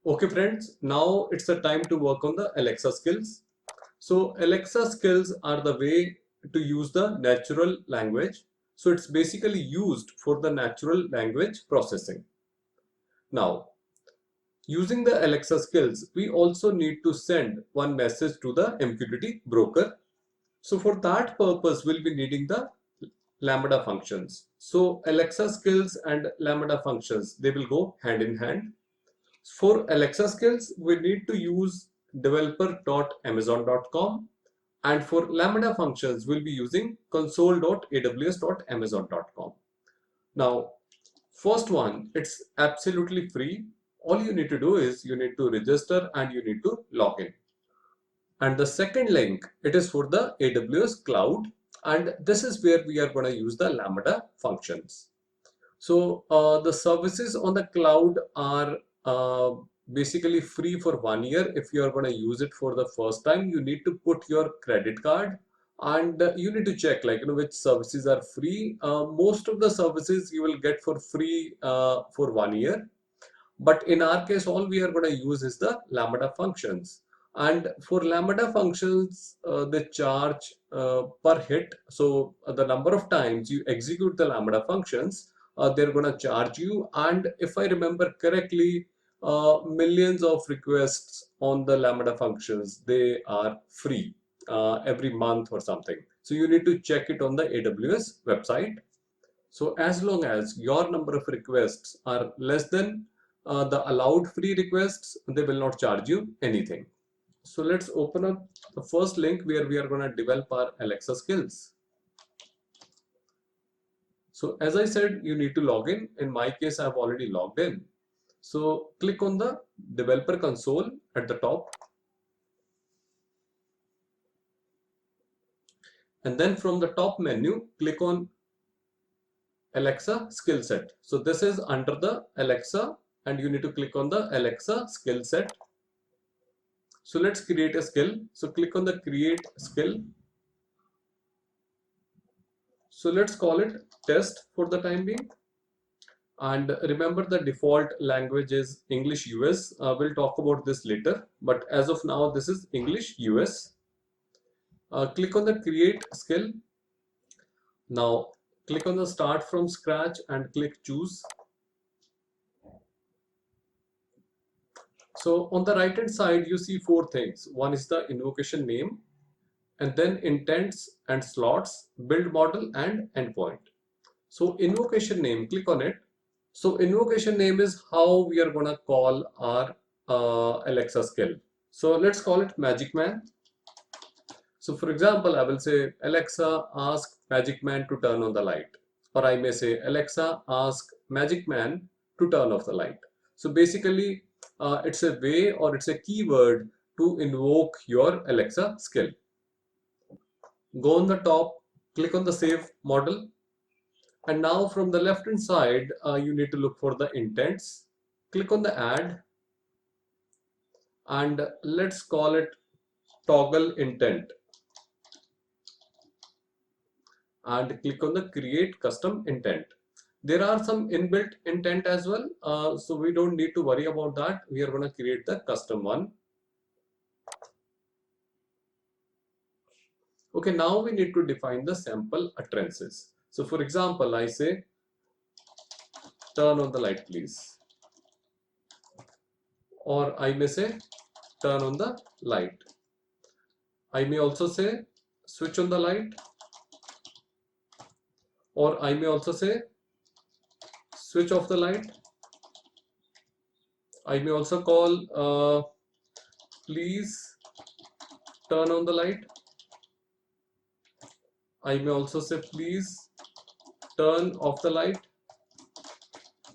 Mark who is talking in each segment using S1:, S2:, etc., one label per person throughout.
S1: Okay friends, now it's the time to work on the Alexa skills. So Alexa skills are the way to use the natural language. So it's basically used for the natural language processing. Now, using the Alexa skills, we also need to send one message to the MQTT broker. So for that purpose, we'll be needing the Lambda functions. So Alexa skills and Lambda functions, they will go hand in hand. For Alexa skills, we need to use developer.amazon.com, and for Lambda functions, we'll be using console.aws.amazon.com. Now, first one, it's absolutely free. All you need to do is you need to register and you need to log in. And the second link, it is for the AWS cloud, and this is where we are going to use the Lambda functions. So the services on the cloud are basically free for 1 year. If you are going to use it for the first time, you need to put your credit card, and you need to check like which services are free. Most of the services you will get for free for 1 year. But in our case, all we are going to use is the Lambda functions. And for Lambda functions, they charge per hit. So the number of times you execute the Lambda functions, they're going to charge you. And if I remember correctly, millions of requests on the Lambda functions, they are free every month or something. So you need to check it on the AWS website. So as long as your number of requests are less than the allowed free requests, they will not charge you anything. So let's open up the first link where we are going to develop our Alexa skills. So as I said, you need to log in. In my case, I've already logged in. So click on the developer console at the top. And then from the top menu, click on Alexa skill set. So this is under the Alexa, and you need to click on the Alexa skill set. So let's create a skill. So click on the create skill. So let's call it test for the time being. And remember, the default language is English US. We'll talk about this later, but as of now, this is English US. Click on the create skill. Now click on the start from scratch and click choose. So on the right hand side, you see four things. One is the invocation name, and then intents and slots, build model, and endpoint. So invocation name, click on it. So invocation name is how we are going to call our Alexa skill. So let's call it Magic Man. So for example, I will say, Alexa, ask Magic Man to turn on the light. Or I may say, Alexa, ask Magic Man to turn off the light. So basically, it's a way or it's a keyword to invoke your Alexa skill. Go on the top, click on the save model. And now from the left hand side, you need to look for the intents. Click on the add, and let's call it toggle intent. And click on the create custom intent. There are some inbuilt intent as well, so we don't need to worry about that. We are going to create the custom one. Okay, now we need to define the sample utterances. So for example, I say, turn on the light please, or I may say, turn on the light. I may also say, switch on the light, or I may also say, switch off the light. I may also call please turn on the light. I may also say, please turn off the light.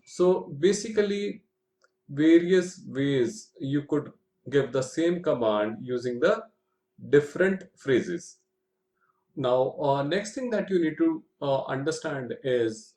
S1: So basically, various ways you could give the same command using the different phrases. Now, next thing that you need to understand is,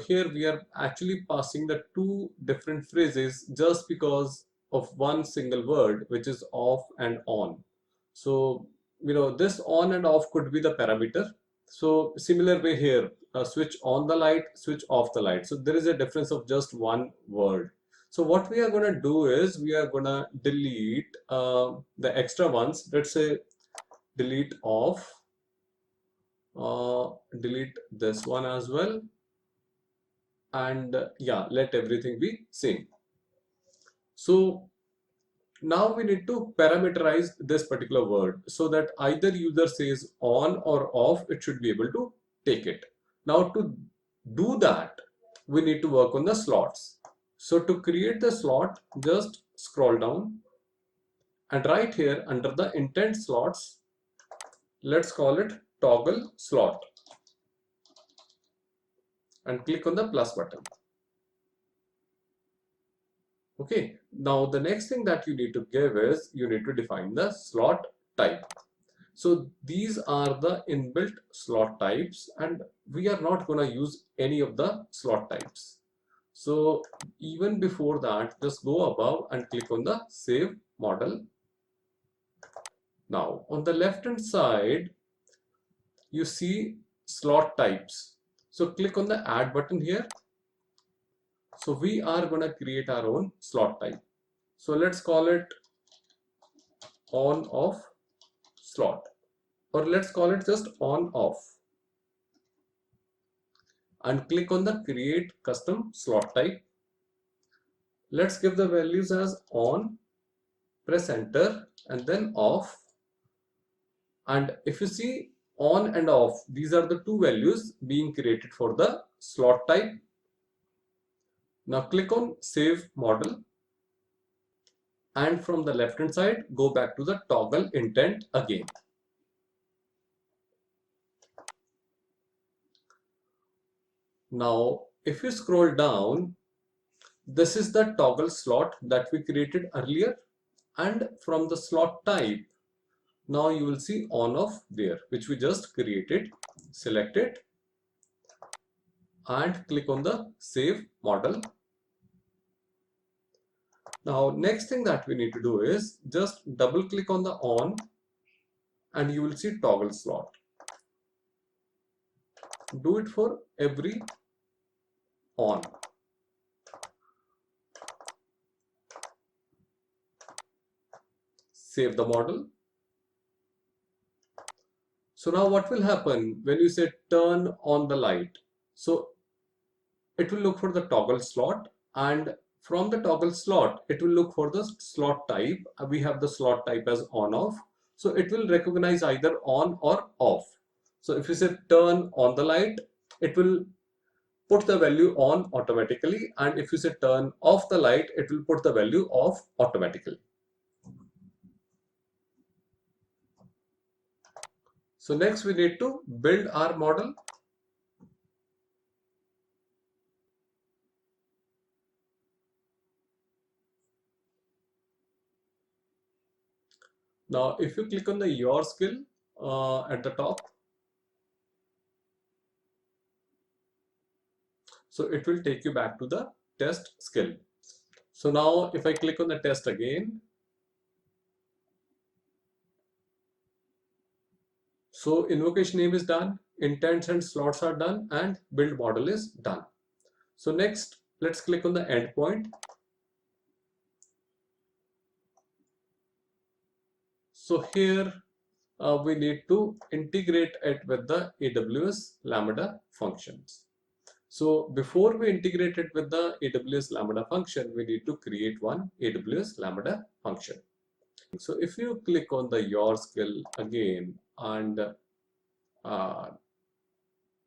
S1: here we are actually passing the two different phrases just because of one single word, which is off and on. So, this on and off could be the parameter. So similar way here, switch on the light, switch off the light. So there is a difference of just one word. So what we are going to do is we are going to delete the extra ones. Let's say delete off, delete this one as well, and yeah, let everything be same. So now we need to parameterize this particular word so that either user says on or off, it should be able to take it. Now to do that, we need to work on the slots. So to create the slot, just scroll down and right here under the intent slots, let's call it toggle slot and click on the plus button. Okay, now the next thing that you need to give is you need to define the slot type. So these are the inbuilt slot types and we are not going to use any of the slot types. So even before that, just go above and click on the save model. Now on the left hand side, you see slot types. So click on the add button here. So we are going to create our own slot type. So let's call it on off slot, or let's call it just on off, and click on the create custom slot type. Let's give the values as on, press enter, and then off. And if you see on and off, these are the two values being created for the slot type. Now click on save model, and from the left hand side go back to the toggle intent again. Now if you scroll down, this is the toggle slot that we created earlier, and from the slot type now you will see on off there, which we just created. Select it and click on the save model. Now next thing that we need to do is just double click on the on and you will see toggle slot. Do it for every on. Save the model. So now what will happen when you say turn on the light? So it will look for the toggle slot, and from the toggle slot it will look for the slot type. We have the slot type as on off, so it will recognize either on or off. So if you say turn on the light, it will put the value on automatically, and if you say turn off the light, it will put the value off automatically. So next we need to build our model. Now if you click on the your skill at the top, so it will take you back to the test skill. So now if I click on the test again, so invocation name is done, intents and slots are done, and build model is done. So next let's click on the endpoint. So here we need to integrate it with the AWS Lambda functions. So before we integrate it with the AWS Lambda function, we need to create one AWS Lambda function. So if you click on the your skill again, and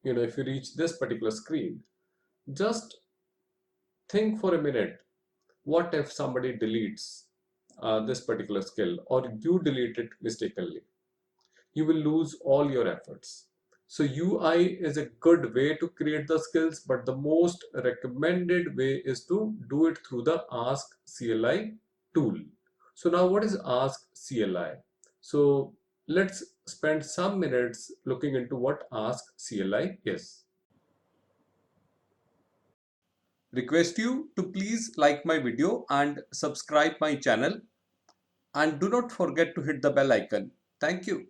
S1: if you reach this particular screen, just think for a minute, what if somebody deletes this particular skill, or you delete it mistakenly? You will lose all your efforts. So UI is a good way to create the skills, but the most recommended way is to do it through the Ask CLI tool. So now what is Ask CLI? So let's spend some minutes looking into what Ask CLI is. Request you to please like my video and subscribe my channel, and do not forget to hit the bell icon. Thank you.